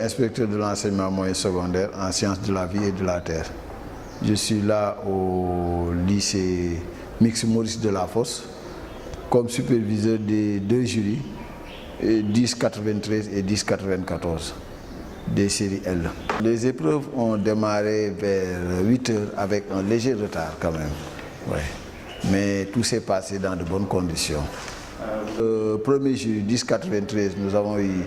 inspecteur de l'enseignement moyen secondaire en sciences de la vie et de la terre. Je suis là au lycée Mixte Maurice Delafosse comme superviseur des deux jurys, 1093 et 1094 des séries L. Les épreuves ont démarré vers 8 h avec un léger retard quand même. Ouais. Mais tout s'est passé dans de bonnes conditions. Premier jury 1093, nous avons eu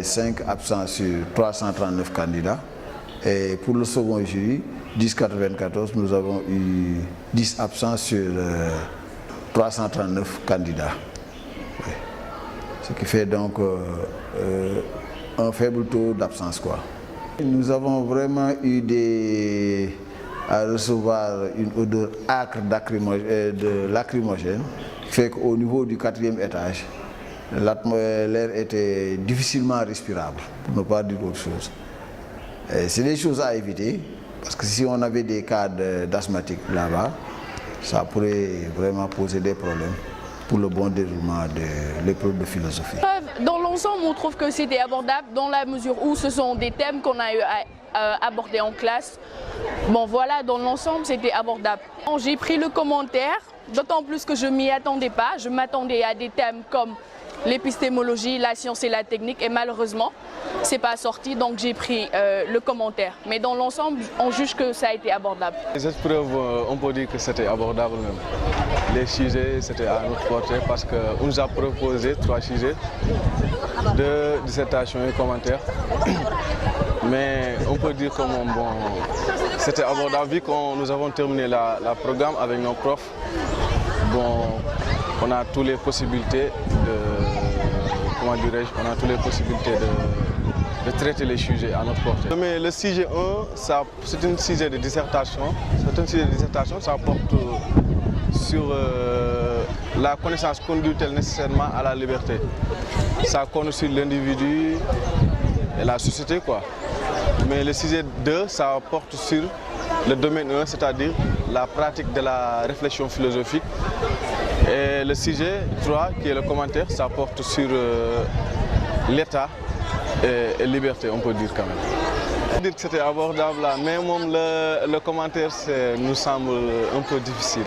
5 absents sur 339 candidats. Et pour le second jury 1094, nous avons eu 10 absents sur 339 candidats. Oui. Ce qui fait donc un faible taux d'absence, quoi. Nous avons vraiment eu à recevoir une odeur âcre de lacrymogène, fait qu'au niveau du 4e étage, l'air était difficilement respirable, pour ne pas dire autre chose. C'est des choses à éviter, parce que si on avait des cas d'asthmatique là-bas, ça pourrait vraiment poser des problèmes pour le bon déroulement de l'épreuve de philosophie. Dans l'ensemble, on trouve que c'était abordable dans la mesure où ce sont des thèmes qu'on a eu à aborder en classe. Bon voilà, dans l'ensemble, c'était abordable. J'ai pris le commentaire, d'autant plus que je m'y attendais pas. Je m'attendais à des thèmes comme l'épistémologie, la science et la technique, et malheureusement, c'est pas sorti, donc j'ai pris le commentaire. Mais dans l'ensemble, on juge que ça a été abordable. Les épreuves, on peut dire que c'était abordable même. Les sujets, c'était à notre portée parce qu'on nous a proposé 3 sujets, 2 dissertations et commentaires. Mais on peut dire que bon, c'était abordable vu que nous avons terminé la programme avec nos profs. Bon, on a toutes les possibilités de traiter les sujets à notre portée. Mais le sujet 1, c'est un sujet de dissertation. Ça porte sur la connaissance conductuelle nécessairement à la liberté. Ça connaît sur l'individu et la société, quoi. Mais le sujet 2, ça porte sur le domaine 1, c'est-à-dire la pratique de la réflexion philosophique. Et le sujet 3, qui est le commentaire, ça porte sur l'état et liberté, on peut dire quand même. On peut dire que c'était abordable là, mais même le commentaire nous semble un peu difficile.